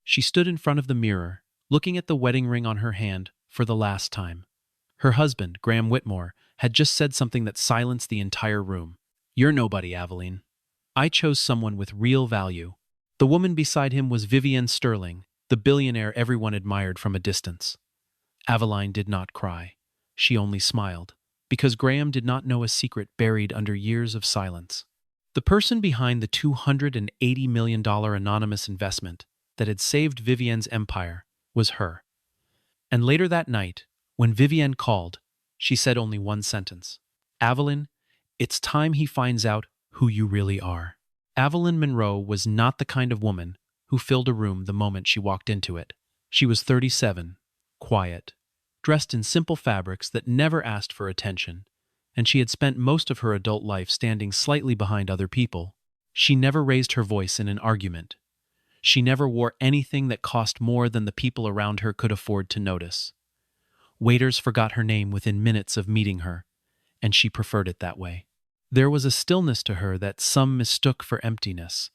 She stood in front of the mirror, looking at the wedding ring on her hand for the last time. Her husband, Graham Whitmore, had just said something that silenced the entire room. "You're nobody, Aveline. I chose someone with real value." The woman beside him was Vivienne Sterling, the billionaire everyone admired from a distance. Aveline did not cry. She only smiled, because Graham did not know a secret buried under years of silence. The person behind the $280 million anonymous investment that had saved Vivienne's empire was her. And later that night, when Vivienne called, she said only one sentence. "Aveline, it's time he finds out who you really are." Aveline Monroe was not the kind of woman who filled a room the moment she walked into it. She was 37, quiet, dressed in simple fabrics that never asked for attention, and she had spent most of her adult life standing slightly behind other people. She never raised her voice in an argument. She never wore anything that cost more than the people around her could afford to notice. Waiters forgot her name within minutes of meeting her, and she preferred it that way. There was a stillness to her that some mistook for emptiness,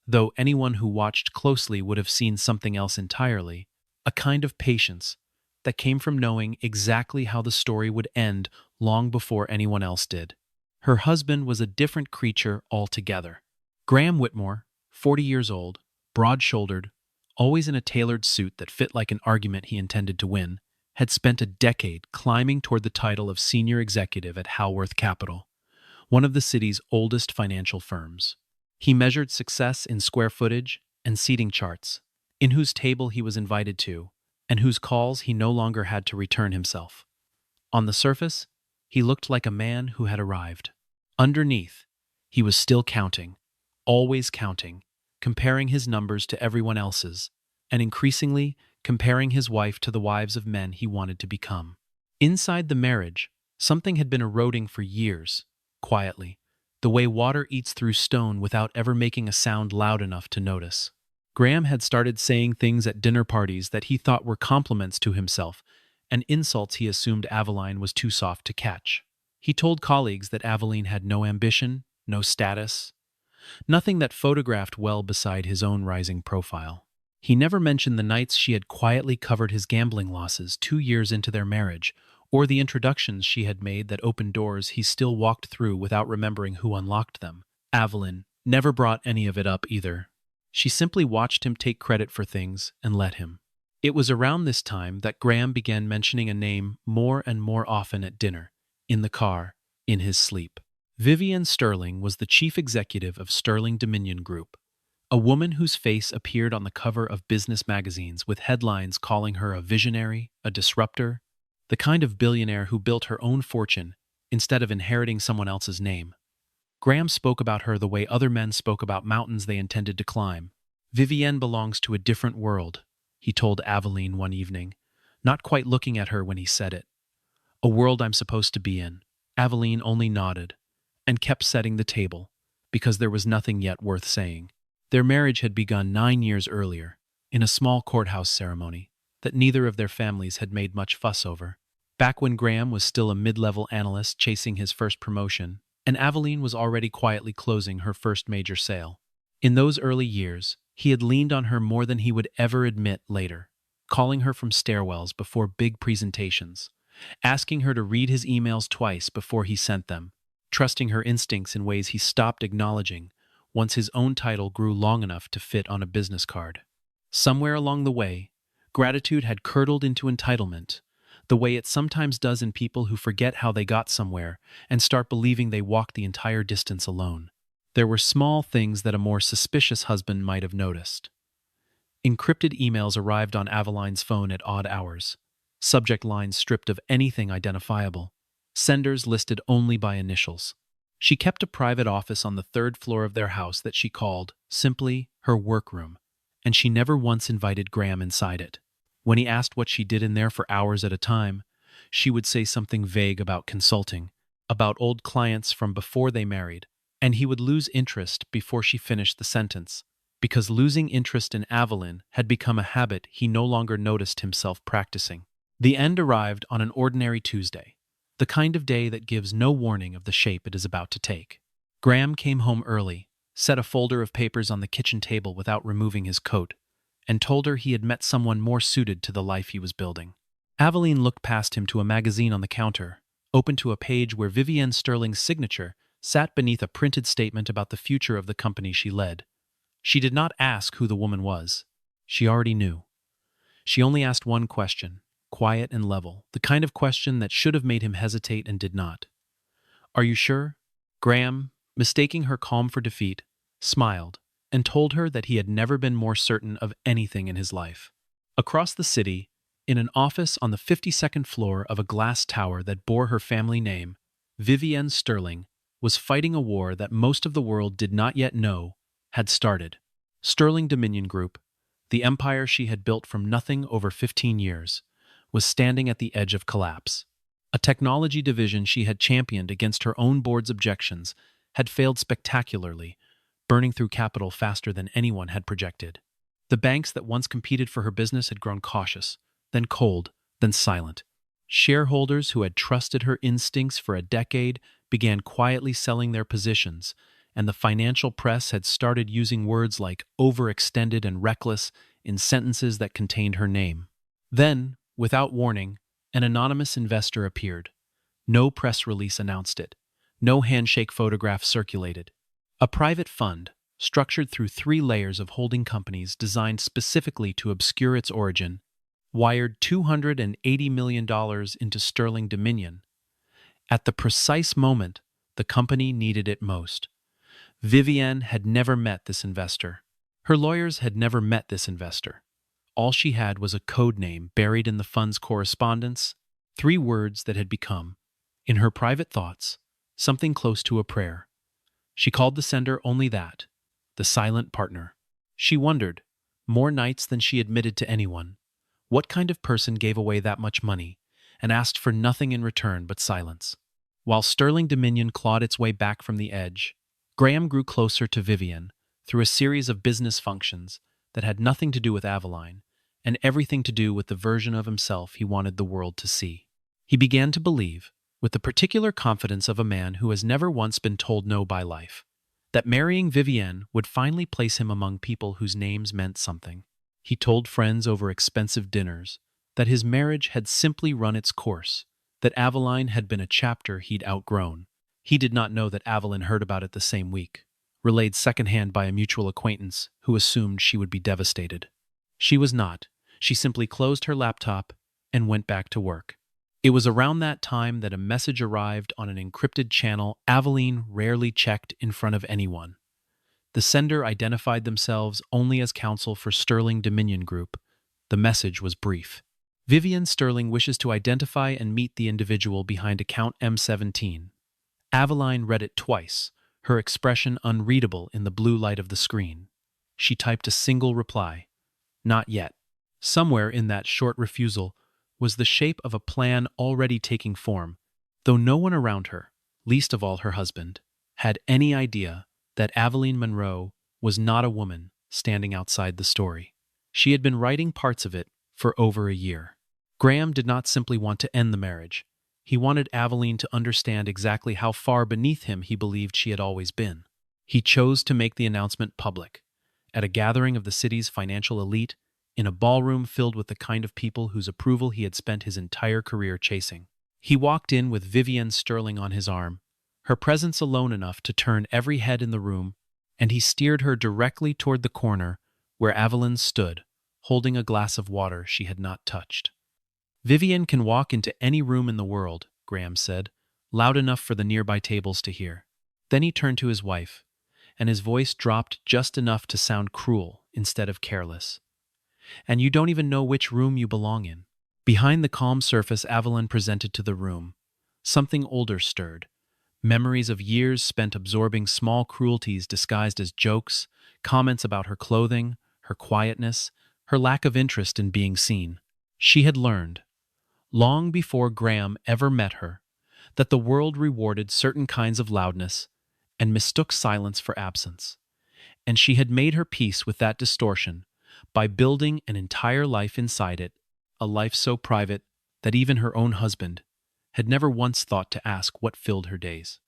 though anyone who watched closely would have seen something else entirely, a kind of patience that came from knowing exactly how the story would end long before anyone else did. Her husband was a different creature altogether. Graham Whitmore, 40 years old, broad-shouldered, always in a tailored suit that fit like an argument he intended to win, had spent a decade climbing toward the title of senior executive at Halworth Capital, one of the city's oldest financial firms. He measured success in square footage and seating charts, in whose table he was invited to, and whose calls he no longer had to return himself. On the surface, he looked like a man who had arrived. Underneath, he was still counting, always counting, comparing his numbers to everyone else's, and increasingly comparing his wife to the wives of men he wanted to become. Inside the marriage, something had been eroding for years, quietly, the way water eats through stone without ever making a sound loud enough to notice. Graham had started saying things at dinner parties that he thought were compliments to himself, and insults he assumed Aveline was too soft to catch. He told colleagues that Aveline had no ambition, no status, nothing that photographed well beside his own rising profile. He never mentioned the nights she had quietly covered his gambling losses 2 years into their marriage, or the introductions she had made that opened doors he still walked through without remembering who unlocked them. Aveline never brought any of it up either. She simply watched him take credit for things and let him. It was around this time that Graham began mentioning a name more and more often at dinner, in the car, in his sleep. Vivienne Sterling was the chief executive of Sterling Dominion Group, a woman whose face appeared on the cover of business magazines with headlines calling her a visionary, a disruptor, the kind of billionaire who built her own fortune instead of inheriting someone else's name. Graham spoke about her the way other men spoke about mountains they intended to climb. "Vivienne belongs to a different world," he told Aveline one evening, not quite looking at her when he said it. "A world I'm supposed to be in." Aveline only nodded and kept setting the table, because there was nothing yet worth saying. Their marriage had begun 9 years earlier, in a small courthouse ceremony that neither of their families had made much fuss over. Back when Graham was still a mid-level analyst chasing his first promotion, and Aveline was already quietly closing her first major sale. In those early years, he had leaned on her more than he would ever admit later, calling her from stairwells before big presentations, asking her to read his emails twice before he sent them, trusting her instincts in ways he stopped acknowledging once his own title grew long enough to fit on a business card. Somewhere along the way, gratitude had curdled into entitlement, the way it sometimes does in people who forget how they got somewhere and start believing they walked the entire distance alone. There were small things that a more suspicious husband might have noticed. Encrypted emails arrived on Aveline's phone at odd hours, subject lines stripped of anything identifiable, senders listed only by initials. She kept a private office on the 3rd floor of their house that she called, simply, her workroom, and she never once invited Graham inside it. When he asked what she did in there for hours at a time, she would say something vague about consulting, about old clients from before they married, and he would lose interest before she finished the sentence, because losing interest in Aveline had become a habit he no longer noticed himself practicing. The end arrived on an ordinary Tuesday, the kind of day that gives no warning of the shape it is about to take. Graham came home early, set a folder of papers on the kitchen table without removing his coat, and told her he had met someone more suited to the life he was building. Aveline looked past him to a magazine on the counter, open to a page where Vivienne Sterling's signature sat beneath a printed statement about the future of the company she led. She did not ask who the woman was. She already knew. She only asked one question, quiet and level, the kind of question that should have made him hesitate and did not. "Are you sure?" Graham, mistaking her calm for defeat, smiled and told her that he had never been more certain of anything in his life. Across the city, in an office on the 52nd floor of a glass tower that bore her family name, Vivienne Sterling was fighting a war that most of the world did not yet know had started. Sterling Dominion Group, the empire she had built from nothing over 15 years, was standing at the edge of collapse. A technology division she had championed against her own board's objections had failed spectacularly, burning through capital faster than anyone had projected. The banks that once competed for her business had grown cautious, then cold, then silent. Shareholders who had trusted her instincts for a decade began quietly selling their positions, and the financial press had started using words like overextended and reckless in sentences that contained her name. Then, without warning, an anonymous investor appeared. No press release announced it. No handshake photograph circulated. A private fund, structured through 3 layers of holding companies designed specifically to obscure its origin, wired $280 million into Sterling Dominion at the precise moment the company needed it most. Vivienne had never met this investor. Her lawyers had never met this investor. All she had was a code name buried in the fund's correspondence, 3 words that had become, in her private thoughts, something close to a prayer. She called the sender only that, the silent partner. She wondered, more nights than she admitted to anyone, what kind of person gave away that much money and asked for nothing in return but silence. While Sterling Dominion clawed its way back from the edge, Graham grew closer to Vivienne through a series of business functions that had nothing to do with Aveline and everything to do with the version of himself he wanted the world to see. He began to believe, with the particular confidence of a man who has never once been told no by life, that marrying Vivienne would finally place him among people whose names meant something. He told friends over expensive dinners that his marriage had simply run its course, that Aveline had been a chapter he'd outgrown. He did not know that Aveline heard about it the same week, relayed secondhand by a mutual acquaintance who assumed she would be devastated. She was not. She simply closed her laptop and went back to work. It was around that time that a message arrived on an encrypted channel Aveline rarely checked in front of anyone. The sender identified themselves only as counsel for Sterling Dominion Group. The message was brief. Vivienne Sterling wishes to identify and meet the individual behind account M17. Aveline read it twice, her expression unreadable in the blue light of the screen. She typed a single reply. Not yet. Somewhere in that short refusal was the shape of a plan already taking form, though no one around her, least of all her husband, had any idea that Aveline Monroe was not a woman standing outside the story. She had been writing parts of it for over a year. Graham did not simply want to end the marriage. He wanted Aveline to understand exactly how far beneath him he believed she had always been. He chose to make the announcement public, at a gathering of the city's financial elite, in a ballroom filled with the kind of people whose approval he had spent his entire career chasing. He walked in with Vivienne Sterling on his arm, her presence alone enough to turn every head in the room, and he steered her directly toward the corner where Aveline stood, holding a glass of water she had not touched. "Vivienne can walk into any room in the world," Graham said, loud enough for the nearby tables to hear. Then he turned to his wife, and his voice dropped just enough to sound cruel instead of careless. "And you don't even know which room you belong in." Behind the calm surface Aveline presented to the room, something older stirred. Memories of years spent absorbing small cruelties disguised as jokes, comments about her clothing, her quietness, her lack of interest in being seen. She had learned, long before Graham ever met her, that the world rewarded certain kinds of loudness and mistook silence for absence. And she had made her peace with that distortion by building an entire life inside it, a life so private that even her own husband had never once thought to ask what filled her days.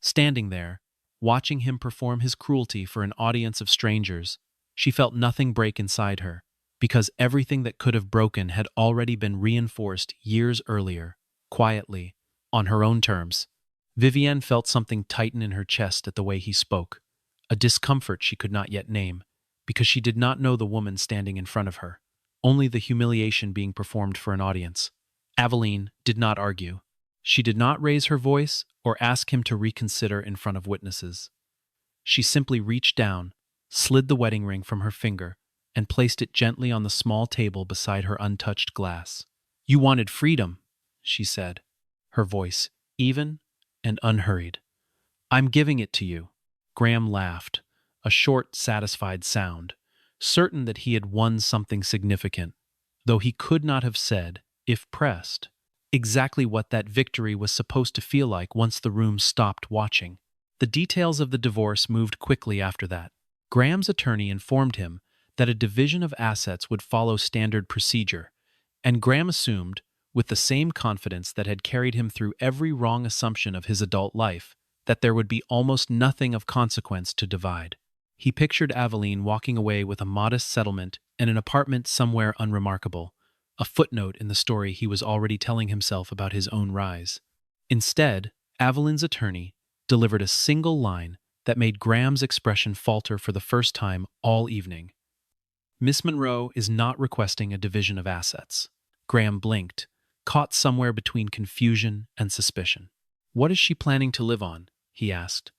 Standing there, watching him perform his cruelty for an audience of strangers, she felt nothing break inside her, because everything that could have broken had already been reinforced years earlier, quietly, on her own terms. Vivienne felt something tighten in her chest at the way he spoke, a discomfort she could not yet name, because she did not know the woman standing in front of her, only the humiliation being performed for an audience. Aveline did not argue. She did not raise her voice or ask him to reconsider in front of witnesses. She simply reached down, slid the wedding ring from her finger, and placed it gently on the small table beside her untouched glass. "You wanted freedom," she said, her voice even and unhurried. "I'm giving it to you." Graham laughed, a short, satisfied sound, certain that he had won something significant, though he could not have said, if pressed, exactly what that victory was supposed to feel like once the room stopped watching. The details of the divorce moved quickly after that. Graham's attorney informed him that a division of assets would follow standard procedure, and Graham assumed, with the same confidence that had carried him through every wrong assumption of his adult life, that there would be almost nothing of consequence to divide. He pictured Aveline walking away with a modest settlement and an apartment somewhere unremarkable, a footnote in the story he was already telling himself about his own rise. Instead, Aveline's attorney delivered a single line that made Graham's expression falter for the first time all evening. "Miss Monroe is not requesting a division of assets." Graham blinked, caught somewhere between confusion and suspicion. "What is she planning to live on?" he asked.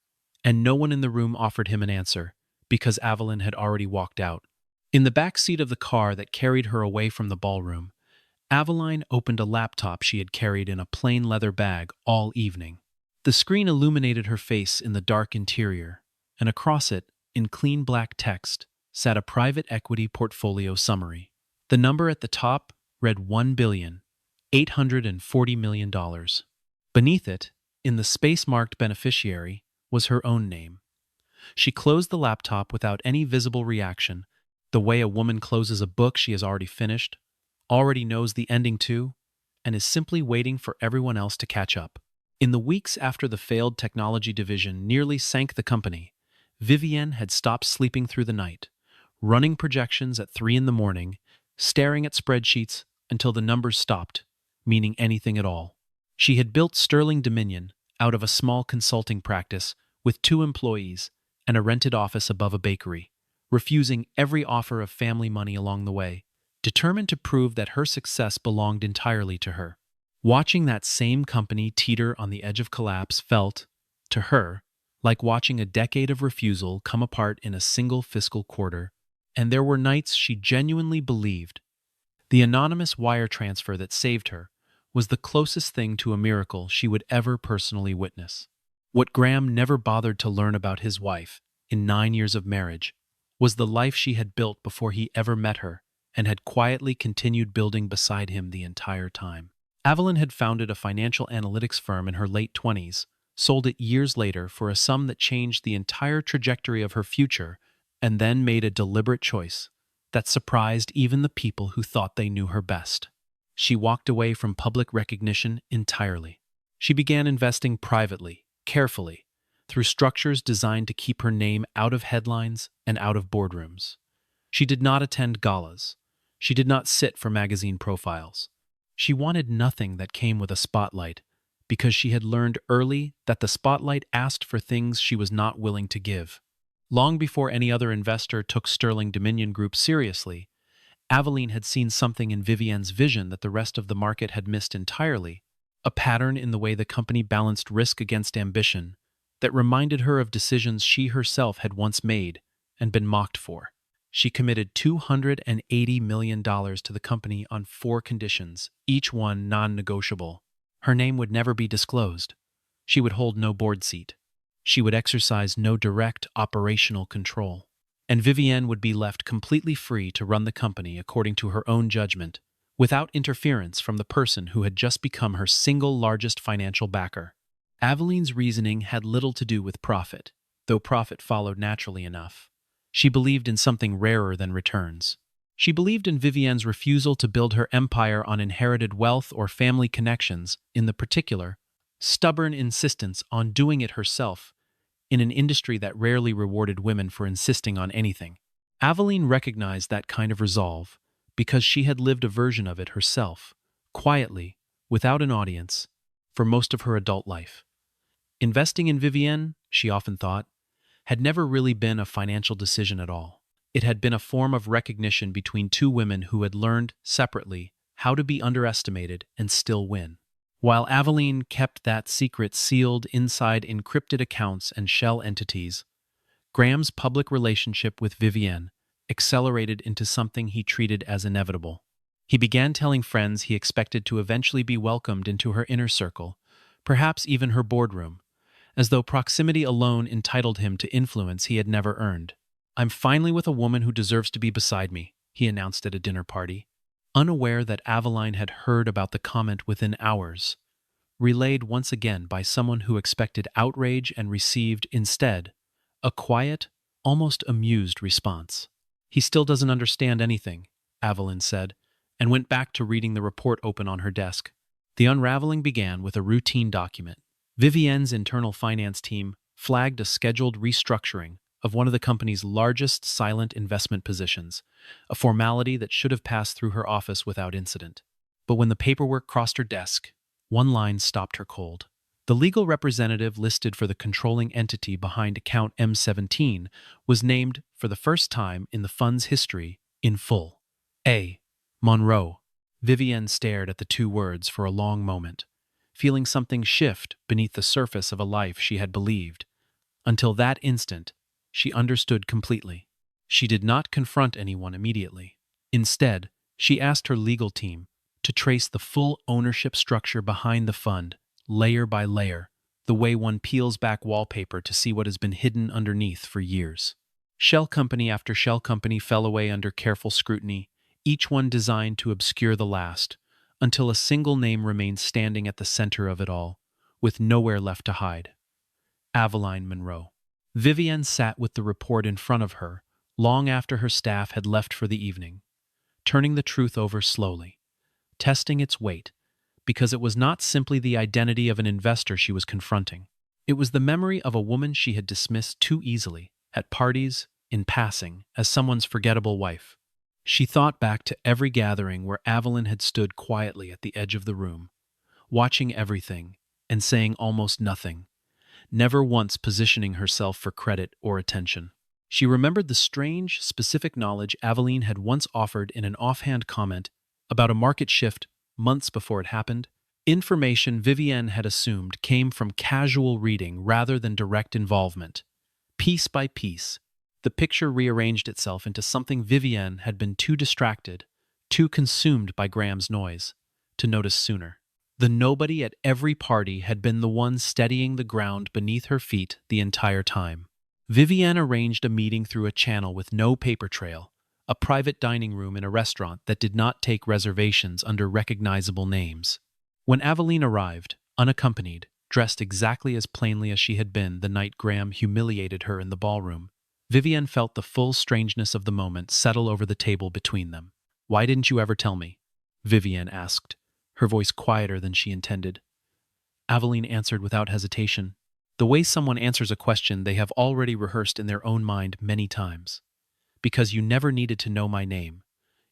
And no one in the room offered him an answer, because Aveline had already walked out. In the back seat of the car that carried her away from the ballroom, Aveline opened a laptop she had carried in a plain leather bag all evening. The screen illuminated her face in the dark interior, and across it, in clean black text, sat a private equity portfolio summary. The number at the top read $1,840,000,000. Beneath it, in the space-marked beneficiary, was her own name. She closed the laptop without any visible reaction, the way a woman closes a book she has already finished, already knows the ending to, and is simply waiting for everyone else to catch up. In the weeks after the failed technology division nearly sank the company, Vivienne had stopped sleeping through the night, running projections at 3 in the morning, staring at spreadsheets until the numbers stopped, meaning anything at all. She had built Sterling Dominion out of a small consulting practice with 2 employees and a rented office above a bakery, refusing every offer of family money along the way, determined to prove that her success belonged entirely to her. Watching that same company teeter on the edge of collapse felt, to her, like watching a decade of refusal come apart in a single fiscal quarter, and there were nights she genuinely believed the anonymous wire transfer that saved her was the closest thing to a miracle she would ever personally witness. What Graham never bothered to learn about his wife, in 9 years of marriage, was the life she had built before he ever met her and had quietly continued building beside him the entire time. Aveline had founded a financial analytics firm in her late 20s, sold it years later for a sum that changed the entire trajectory of her future, and then made a deliberate choice that surprised even the people who thought they knew her best. She walked away from public recognition entirely. She began investing privately, carefully, through structures designed to keep her name out of headlines and out of boardrooms. She did not attend galas. She did not sit for magazine profiles. She wanted nothing that came with a spotlight, because she had learned early that the spotlight asked for things she was not willing to give. Long before any other investor took Sterling Dominion Group seriously, Aveline had seen something in Vivienne's vision that the rest of the market had missed entirely, a pattern in the way the company balanced risk against ambition that reminded her of decisions she herself had once made and been mocked for. She committed $280 million to the company on 4 conditions, each one non-negotiable. Her name would never be disclosed. She would hold no board seat. She would exercise no direct operational control. And Vivienne would be left completely free to run the company according to her own judgment, without interference from the person who had just become her single largest financial backer. Aveline's reasoning had little to do with profit, though profit followed naturally enough. She believed in something rarer than returns. She believed in Vivienne's refusal to build her empire on inherited wealth or family connections, in the particular, stubborn insistence on doing it herself, in an industry that rarely rewarded women for insisting on anything. Aveline recognized that kind of resolve, because she had lived a version of it herself, quietly, without an audience, for most of her adult life. Investing in Vivienne, she often thought, had never really been a financial decision at all. It had been a form of recognition between two women who had learned, separately, how to be underestimated and still win. While Aveline kept that secret sealed inside encrypted accounts and shell entities, Graham's public relationship with Vivienne accelerated into something he treated as inevitable. He began telling friends he expected to eventually be welcomed into her inner circle, perhaps even her boardroom, as though proximity alone entitled him to influence he had never earned. "I'm finally with a woman who deserves to be beside me," he announced at a dinner party, unaware that Aveline had heard about the comment within hours, relayed once again by someone who expected outrage and received, instead, a quiet, almost amused response. "He still doesn't understand anything," Aveline said, and went back to reading the report open on her desk. The unraveling began with a routine document. Vivienne's internal finance team flagged a scheduled restructuring of one of the company's largest silent investment positions, a formality that should have passed through her office without incident. But when the paperwork crossed her desk, one line stopped her cold. The legal representative listed for the controlling entity behind account M17 was named for the first time in the fund's history in full. A. Monroe. Vivienne stared at the two words for a long moment, feeling something shift beneath the surface of a life she had believed. Until that instant, she understood completely. She did not confront anyone immediately. Instead, she asked her legal team to trace the full ownership structure behind the fund, layer by layer, the way one peels back wallpaper to see what has been hidden underneath for years. Shell company after shell company fell away under careful scrutiny, each one designed to obscure the last, until a single name remained standing at the center of it all, with nowhere left to hide. Aveline Monroe. Vivienne sat with the report in front of her, long after her staff had left for the evening, turning the truth over slowly, testing its weight, because it was not simply the identity of an investor she was confronting. It was the memory of a woman she had dismissed too easily, at parties, in passing, as someone's forgettable wife. She thought back to every gathering where Aveline had stood quietly at the edge of the room, watching everything and saying almost nothing, never once positioning herself for credit or attention. She remembered the strange, specific knowledge Aveline had once offered in an offhand comment about a market shift months before it happened. Information Vivienne had assumed came from casual reading rather than direct involvement. Piece by piece, the picture rearranged itself into something Vivienne had been too distracted, too consumed by Graham's noise, to notice sooner. The nobody at every party had been the one steadying the ground beneath her feet the entire time. Vivienne arranged a meeting through a channel with no paper trail, a private dining room in a restaurant that did not take reservations under recognizable names. When Aveline arrived, unaccompanied, dressed exactly as plainly as she had been the night Graham humiliated her in the ballroom, Vivienne felt the full strangeness of the moment settle over the table between them. "Why didn't you ever tell me?" Vivienne asked, her voice quieter than she intended. Aveline answered without hesitation, the way someone answers a question they have already rehearsed in their own mind many times. "Because you never needed to know my name.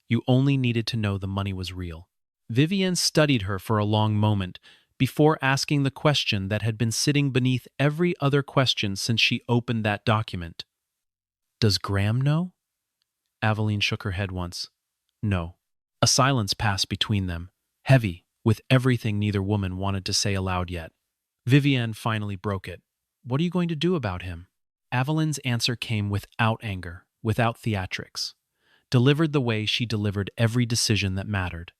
You only needed to know the money was real." Vivienne studied her for a long moment before asking the question that had been sitting beneath every other question since she opened that document. "Does Graham know?" Aveline shook her head once. "No." A silence passed between them, heavy, with everything neither woman wanted to say aloud yet. Vivienne finally broke it. "What are you going to do about him?" Aveline's answer came without anger, without theatrics, delivered the way she delivered every decision that mattered.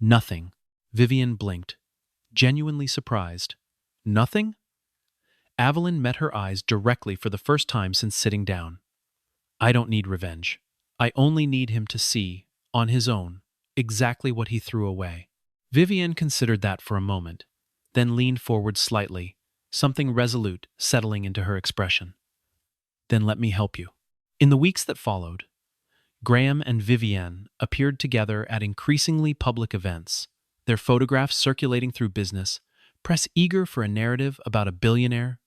"Nothing." Vivienne blinked, genuinely surprised. "Nothing?" Aveline met her eyes directly for the first time since sitting down. "I don't need revenge. I only need him to see, on his own, exactly what he threw away." Vivienne considered that for a moment, then leaned forward slightly, something resolute settling into her expression. "Then let me help you." In the weeks that followed, Graham and Vivienne appeared together at increasingly public events, their photographs circulating through business, press eager for a narrative about a billionaire,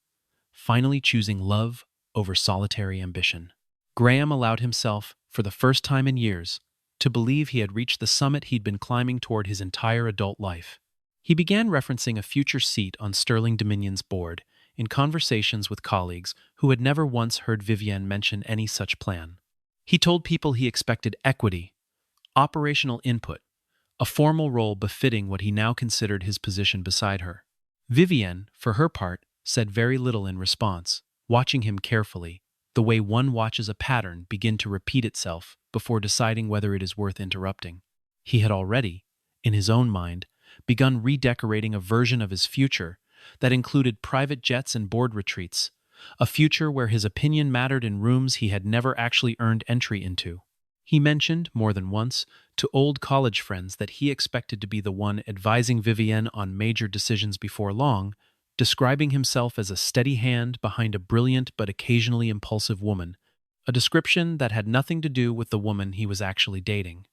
finally choosing love over solitary ambition. Graham allowed himself, for the first time in years, to believe he had reached the summit he'd been climbing toward his entire adult life. He began referencing a future seat on Sterling Dominion's board in conversations with colleagues who had never once heard Vivienne mention any such plan. He told people he expected equity, operational input, a formal role befitting what he now considered his position beside her. Vivienne, for her part, said very little in response, watching him carefully, the way one watches a pattern begin to repeat itself before deciding whether it is worth interrupting. He had already, in his own mind, begun redecorating a version of his future that included private jets and board retreats, a future where his opinion mattered in rooms he had never actually earned entry into. He mentioned, more than once, to old college friends that he expected to be the one advising Vivienne on major decisions before long, describing himself as a steady hand behind a brilliant but occasionally impulsive woman, a description that had nothing to do with the woman he was actually dating,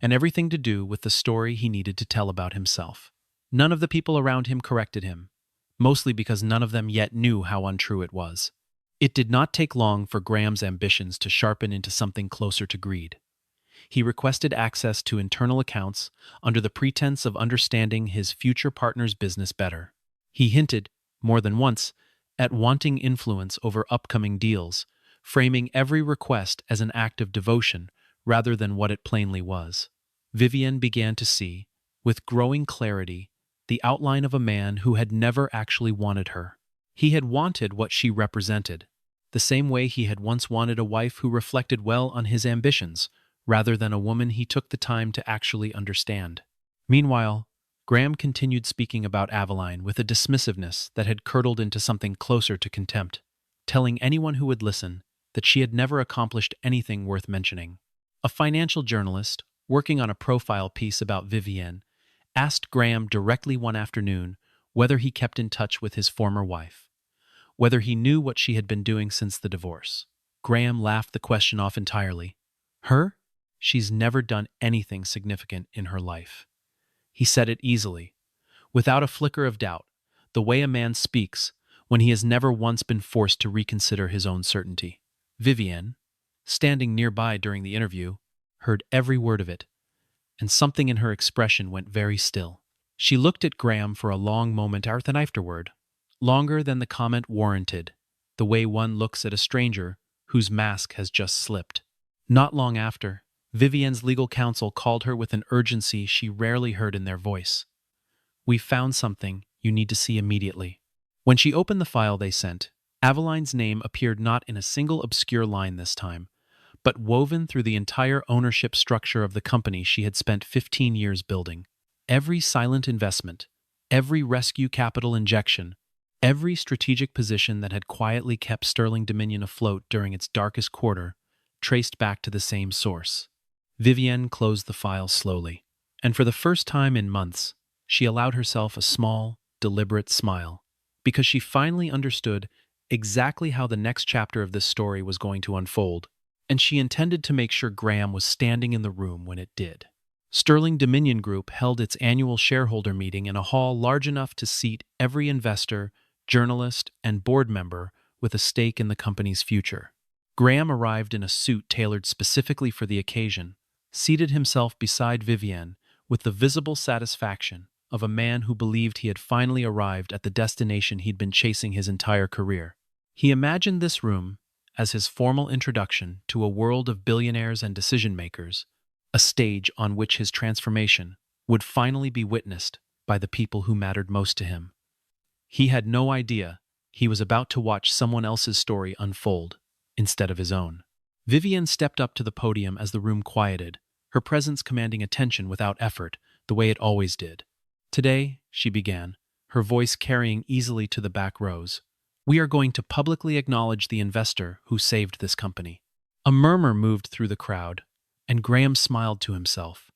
and everything to do with the story he needed to tell about himself. None of the people around him corrected him, mostly because none of them yet knew how untrue it was. It did not take long for Graham's ambitions to sharpen into something closer to greed. He requested access to internal accounts under the pretense of understanding his future partner's business better. He hinted, more than once, at wanting influence over upcoming deals, framing every request as an act of devotion rather than what it plainly was. Vivienne began to see, with growing clarity, the outline of a man who had never actually wanted her. He had wanted what she represented, the same way he had once wanted a wife who reflected well on his ambitions, rather than a woman he took the time to actually understand. Meanwhile, Graham continued speaking about Aveline with a dismissiveness that had curdled into something closer to contempt, telling anyone who would listen that she had never accomplished anything worth mentioning. A financial journalist, working on a profile piece about Vivienne, asked Graham directly one afternoon whether he kept in touch with his former wife, whether he knew what she had been doing since the divorce. Graham laughed the question off entirely. Her? She's never done anything significant in her life. He said it easily, without a flicker of doubt, the way a man speaks when he has never once been forced to reconsider his own certainty. Vivienne, standing nearby during the interview, heard every word of it, and something in her expression went very still. She looked at Graham for a long moment afterward, longer than the comment warranted, the way one looks at a stranger whose mask has just slipped. Not long after, Vivienne's legal counsel called her with an urgency she rarely heard in their voice. "We've found something you need to see immediately." When she opened the file they sent, Aveline's name appeared not in a single obscure line this time, but woven through the entire ownership structure of the company she had spent 15 years building. Every silent investment, every rescue capital injection, every strategic position that had quietly kept Sterling Dominion afloat during its darkest quarter, traced back to the same source. Vivienne closed the file slowly, and for the first time in months, she allowed herself a small, deliberate smile, because she finally understood exactly how the next chapter of this story was going to unfold, and she intended to make sure Graham was standing in the room when it did. Sterling Dominion Group held its annual shareholder meeting in a hall large enough to seat every investor, journalist, and board member with a stake in the company's future. Graham arrived in a suit tailored specifically for the occasion, seated himself beside Vivienne with the visible satisfaction of a man who believed he had finally arrived at the destination he'd been chasing his entire career. He imagined this room as his formal introduction to a world of billionaires and decision-makers, a stage on which his transformation would finally be witnessed by the people who mattered most to him. He had no idea he was about to watch someone else's story unfold instead of his own. Vivienne stepped up to the podium as the room quieted, her presence commanding attention without effort, the way it always did. "Today," she began, her voice carrying easily to the back rows, "we are going to publicly acknowledge the investor who saved this company." A murmur moved through the crowd, and Graham smiled to himself,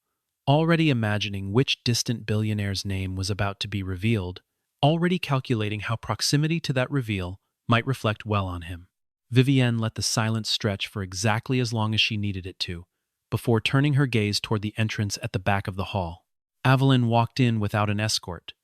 already imagining which distant billionaire's name was about to be revealed, already calculating how proximity to that reveal might reflect well on him. Vivienne let the silence stretch for exactly as long as she needed it to, before turning her gaze toward the entrance at the back of the hall. Aveline walked in without an escort,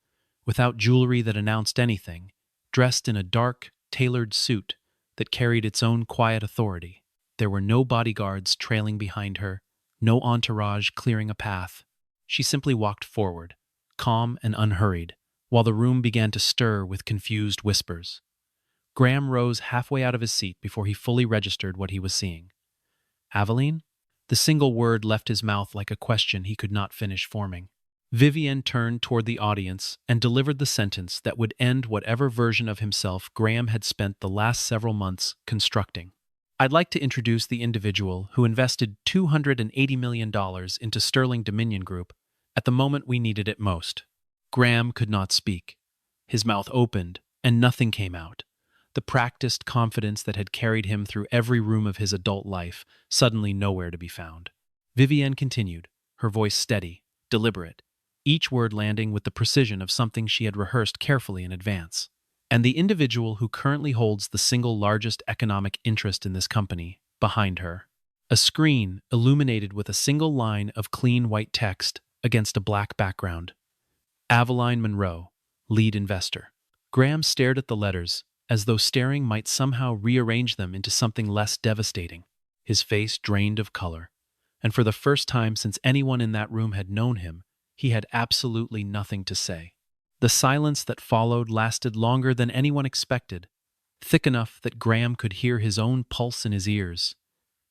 without jewelry that announced anything, dressed in a dark, tailored suit that carried its own quiet authority. There were no bodyguards trailing behind her, no entourage clearing a path. She simply walked forward, calm and unhurried, while the room began to stir with confused whispers. Graham rose halfway out of his seat before he fully registered what he was seeing. Aveline? The single word left his mouth like a question he could not finish forming. Vivienne turned toward the audience and delivered the sentence that would end whatever version of himself Graham had spent the last several months constructing. I'd like to introduce the individual who invested $280 million into Sterling Dominion Group at the moment we needed it most. Graham could not speak. His mouth opened, and nothing came out. The practiced confidence that had carried him through every room of his adult life suddenly nowhere to be found. Vivienne continued, her voice steady, deliberate, each word landing with the precision of something she had rehearsed carefully in advance. And the individual who currently holds the single largest economic interest in this company, behind her. A screen illuminated with a single line of clean white text against a black background. Aveline Monroe, lead investor. Graham stared at the letters, as though staring might somehow rearrange them into something less devastating. His face drained of color, and for the first time since anyone in that room had known him, he had absolutely nothing to say. The silence that followed lasted longer than anyone expected, thick enough that Graham could hear his own pulse in his ears.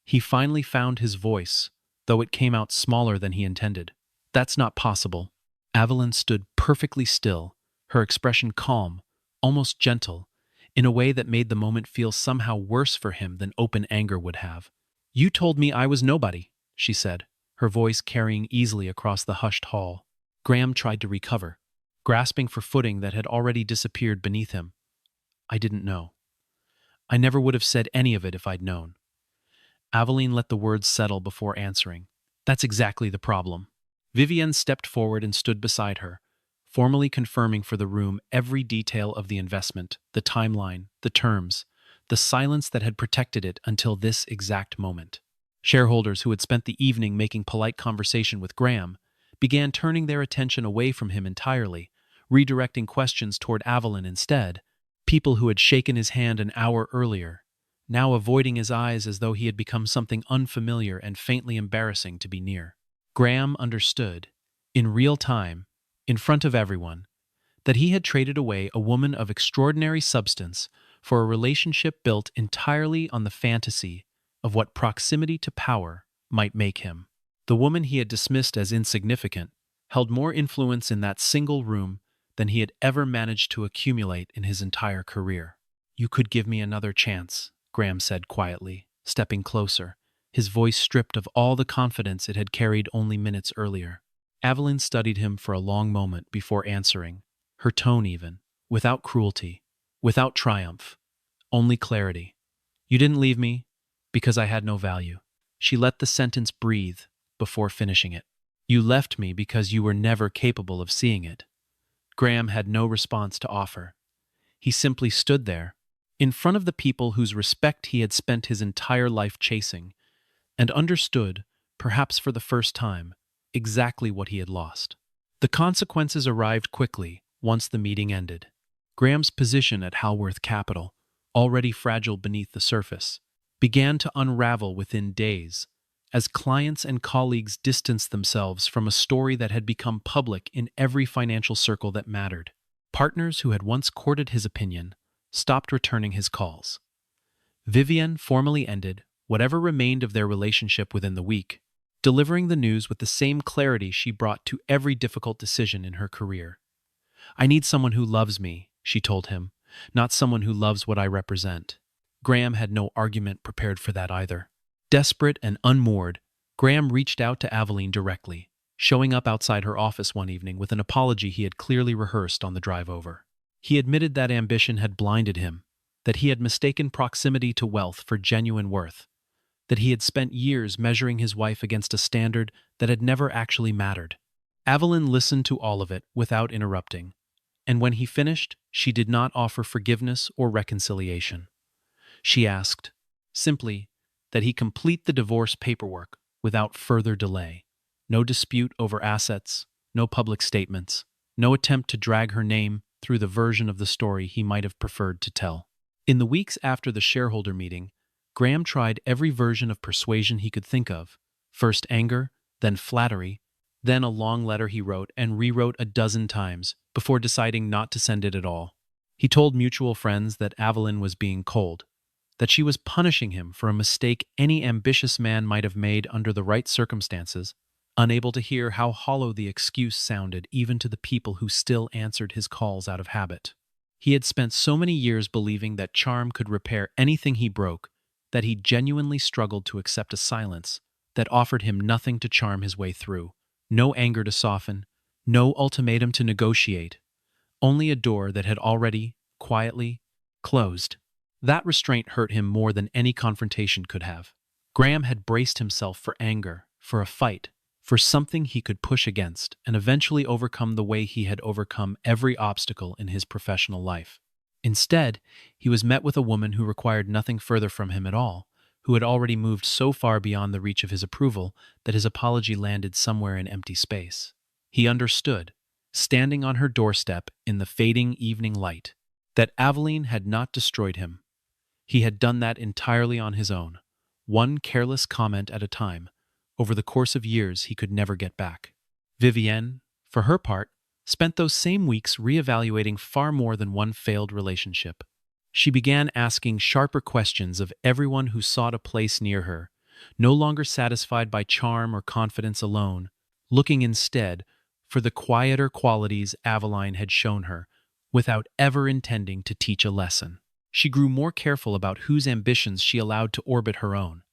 He finally found his voice, though it came out smaller than he intended. That's not possible. Aveline stood perfectly still, her expression calm, almost gentle, in a way that made the moment feel somehow worse for him than open anger would have. You told me I was nobody, she said, her voice carrying easily across the hushed hall. Graham tried to recover, grasping for footing that had already disappeared beneath him. I didn't know. I never would have said any of it if I'd known. Aveline let the words settle before answering. That's exactly the problem. Vivienne stepped forward and stood beside her, formally confirming for the room every detail of the investment, the timeline, the terms, the silence that had protected it until this exact moment. Shareholders who had spent the evening making polite conversation with Graham began turning their attention away from him entirely, redirecting questions toward Aveline instead. People who had shaken his hand an hour earlier, now avoiding his eyes as though he had become something unfamiliar and faintly embarrassing to be near. Graham understood, in real time, in front of everyone, that he had traded away a woman of extraordinary substance for a relationship built entirely on the fantasy of what proximity to power might make him. The woman he had dismissed as insignificant held more influence in that single room than he had ever managed to accumulate in his entire career. You could give me another chance, Graham said quietly, stepping closer, his voice stripped of all the confidence it had carried only minutes earlier. Aveline studied him for a long moment before answering, her tone even, without cruelty, without triumph, only clarity. You didn't leave me because I had no value. She let the sentence breathe before finishing it. You left me because you were never capable of seeing it. Graham had no response to offer. He simply stood there, in front of the people whose respect he had spent his entire life chasing, and understood, perhaps for the first time, exactly what he had lost. The consequences arrived quickly once the meeting ended. Graham's position at Halworth Capital, already fragile beneath the surface, began to unravel within days, as clients and colleagues distanced themselves from a story that had become public in every financial circle that mattered. Partners who had once courted his opinion stopped returning his calls. Vivienne formally ended whatever remained of their relationship within the week, delivering the news with the same clarity she brought to every difficult decision in her career. I need someone who loves me, she told him, not someone who loves what I represent. Graham had no argument prepared for that either. Desperate and unmoored, Graham reached out to Aveline directly, showing up outside her office one evening with an apology he had clearly rehearsed on the drive over. He admitted that ambition had blinded him, that he had mistaken proximity to wealth for genuine worth, that he had spent years measuring his wife against a standard that had never actually mattered. Aveline listened to all of it without interrupting, and when he finished, she did not offer forgiveness or reconciliation. She asked, simply, that he complete the divorce paperwork without further delay. No dispute over assets, no public statements, no attempt to drag her name through the version of the story he might have preferred to tell. In the weeks after the shareholder meeting, Graham tried every version of persuasion he could think of, First anger, then flattery, then a long letter he wrote and rewrote a dozen times before deciding not to send it at all. He told mutual friends that Aveline was being cold, that she was punishing him for a mistake any ambitious man might have made under the right circumstances, unable to hear how hollow the excuse sounded even to the people who still answered his calls out of habit. He had spent so many years believing that charm could repair anything he broke that he genuinely struggled to accept a silence that offered him nothing to charm his way through, no anger to soften, no ultimatum to negotiate, only a door that had already, quietly, closed. That restraint hurt him more than any confrontation could have. Graham had braced himself for anger, for a fight, for something he could push against and eventually overcome the way he had overcome every obstacle in his professional life. Instead, he was met with a woman who required nothing further from him at all, who had already moved so far beyond the reach of his approval that his apology landed somewhere in empty space. He understood, standing on her doorstep in the fading evening light, that Aveline had not destroyed him. He had done that entirely on his own, one careless comment at a time, over the course of years he could never get back. Vivienne, for her part, spent those same weeks reevaluating far more than one failed relationship. She began asking sharper questions of everyone who sought a place near her, no longer satisfied by charm or confidence alone, looking instead for the quieter qualities Aveline had shown her, without ever intending to teach a lesson. She grew more careful about whose ambitions she allowed to orbit her own,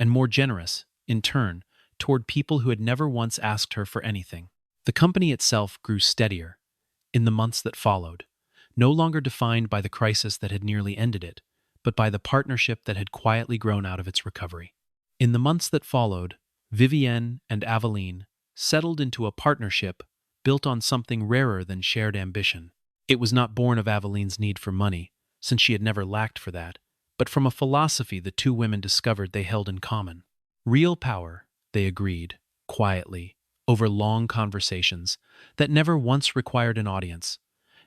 and more generous, in turn, toward people who had never once asked her for anything. The company itself grew steadier in the months that followed, no longer defined by the crisis that had nearly ended it, but by the partnership that had quietly grown out of its recovery. In the months that followed, Vivienne and Aveline settled into a partnership built on something rarer than shared ambition. It was not born of Aveline's need for money, since she had never lacked for that, but from a philosophy the two women discovered they held in common. Real power, they agreed, quietly, over long conversations that never once required an audience,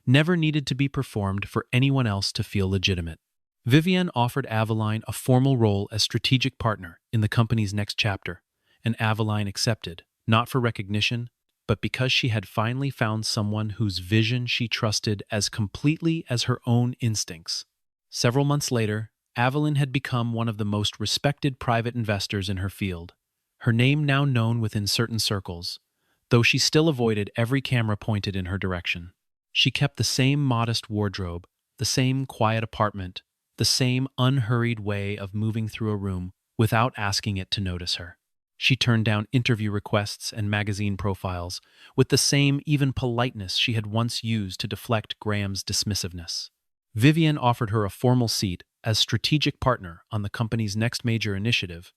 never needed to be performed for anyone else to feel legitimate. Vivienne offered Aveline a formal role as strategic partner in the company's next chapter, and Aveline accepted, not for recognition, but because she had finally found someone whose vision she trusted as completely as her own instincts. Several months later, Aveline had become one of the most respected private investors in her field, her name now known within certain circles, though she still avoided every camera pointed in her direction. She kept the same modest wardrobe, the same quiet apartment, the same unhurried way of moving through a room without asking it to notice her. She turned down interview requests and magazine profiles with the same even politeness she had once used to deflect Graham's dismissiveness. Vivienne offered her a formal seat as strategic partner on the company's next major initiative,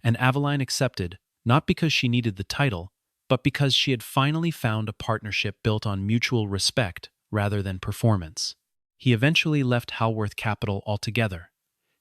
and Aveline accepted not because she needed the title, but because she had finally found a partnership built on mutual respect rather than performance. He eventually left Halworth Capital altogether,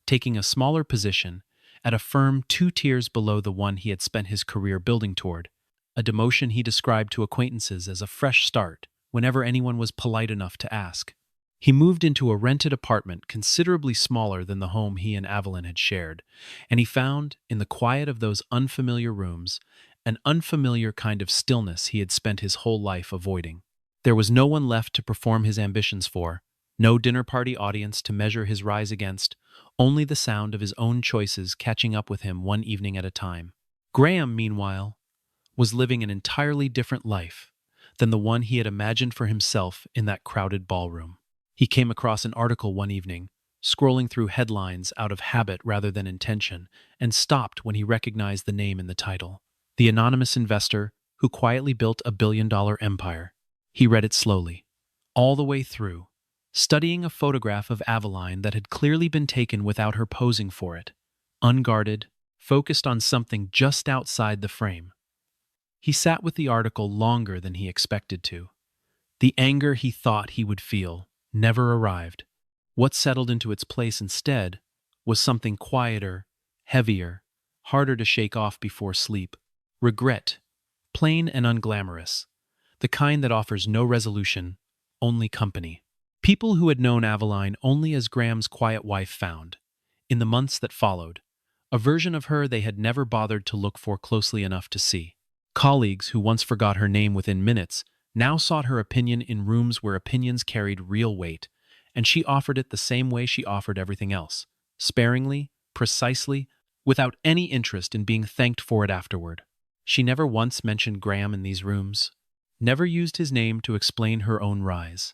taking a smaller position at a firm 2 tiers below the one he had spent his career building toward, a demotion he described to acquaintances as a fresh start whenever anyone was polite enough to ask. He moved into a rented apartment considerably smaller than the home he and Aveline had shared, and he found, in the quiet of those unfamiliar rooms, an unfamiliar kind of stillness he had spent his whole life avoiding. There was no one left to perform his ambitions for, no dinner party audience to measure his rise against, only the sound of his own choices catching up with him one evening at a time. Graham, meanwhile, was living an entirely different life than the one he had imagined for himself in that crowded ballroom. He came across an article one evening, scrolling through headlines out of habit rather than intention, and stopped when he recognized the name in the title. The anonymous investor who quietly built a billion-dollar empire. He read it slowly, all the way through, studying a photograph of Aveline that had clearly been taken without her posing for it, unguarded, focused on something just outside the frame. He sat with the article longer than he expected to. The anger he thought he would feel never arrived. What settled into its place instead was something quieter, heavier, harder to shake off before sleep. Regret, plain and unglamorous, the kind that offers no resolution, only company. People who had known Aveline only as Graham's quiet wife found, in the months that followed, a version of her they had never bothered to look for closely enough to see. Colleagues who once forgot her name within minutes now sought her opinion in rooms where opinions carried real weight, and she offered it the same way she offered everything else, sparingly, precisely, without any interest in being thanked for it afterward. She never once mentioned Graham in these rooms, never used his name to explain her own rise,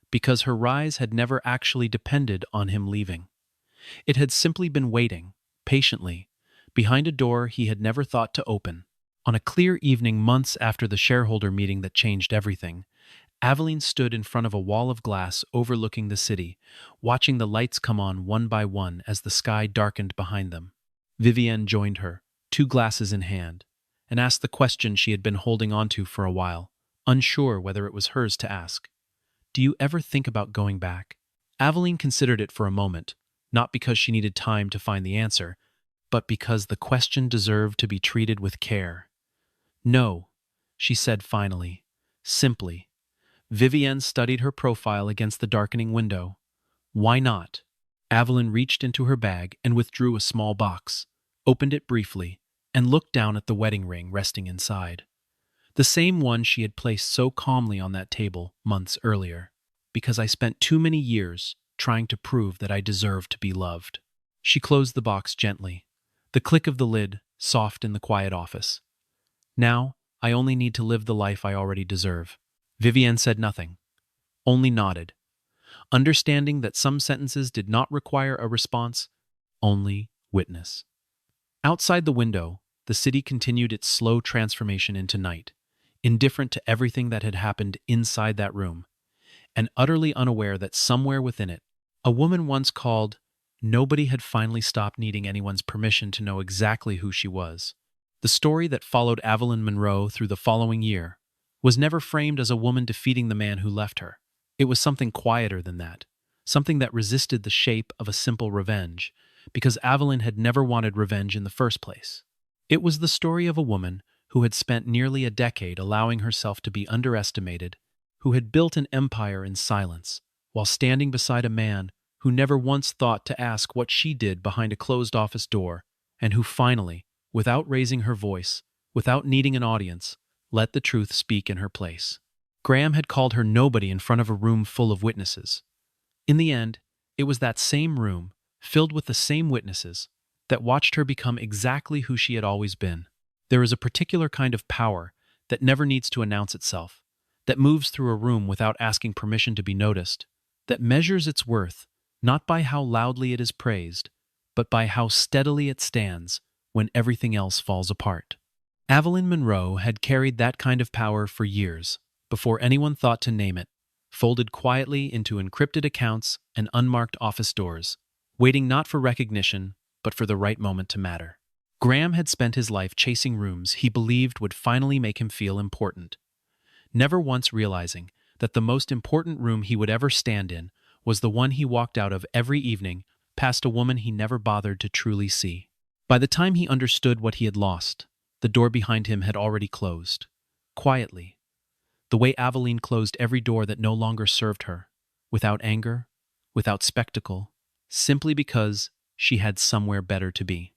because her rise had never actually depended on him leaving. It had simply been waiting, patiently, behind a door he had never thought to open. On a clear evening months after the shareholder meeting that changed everything, Aveline stood in front of a wall of glass overlooking the city, watching the lights come on one by one as the sky darkened behind them. Vivienne joined her, 2 glasses in hand, and asked the question she had been holding on to for a while, unsure whether it was hers to ask. "Do you ever think about going back?" Aveline considered it for a moment, not because she needed time to find the answer, but because the question deserved to be treated with care. "No," she said finally, simply. Vivienne studied her profile against the darkening window. "Why not?" Aveline reached into her bag and withdrew a small box, opened it briefly, and looked down at the wedding ring resting inside. The same one she had placed so calmly on that table months earlier. "Because I spent too many years trying to prove that I deserve to be loved." She closed the box gently, the click of the lid soft in the quiet office. "Now, I only need to live the life I already deserve." Vivienne said nothing, only nodded, understanding that some sentences did not require a response, only witness. Outside the window, the city continued its slow transformation into night, indifferent to everything that had happened inside that room, and utterly unaware that somewhere within it, a woman once called, nobody had finally stopped needing anyone's permission to know exactly who she was. The story that followed Aveline Monroe through the following year was never framed as a woman defeating the man who left her. It was something quieter than that, something that resisted the shape of a simple revenge, because Aveline had never wanted revenge in the first place. It was the story of a woman who had spent nearly a decade allowing herself to be underestimated, who had built an empire in silence, while standing beside a man who never once thought to ask what she did behind a closed office door, and who finally, without raising her voice, without needing an audience, let the truth speak in her place. Graham had called her nobody in front of a room full of witnesses. In the end, it was that same room, filled with the same witnesses, that watched her become exactly who she had always been. There is a particular kind of power that never needs to announce itself, that moves through a room without asking permission to be noticed, that measures its worth not by how loudly it is praised, but by how steadily it stands when everything else falls apart. Aveline Monroe had carried that kind of power for years, before anyone thought to name it, folded quietly into encrypted accounts and unmarked office doors, waiting not for recognition, but for the right moment to matter. Graham had spent his life chasing rooms he believed would finally make him feel important, never once realizing that the most important room he would ever stand in was the one he walked out of every evening past a woman he never bothered to truly see. By the time he understood what he had lost, the door behind him had already closed, quietly, the way Aveline closed every door that no longer served her, without anger, without spectacle, simply because she had somewhere better to be.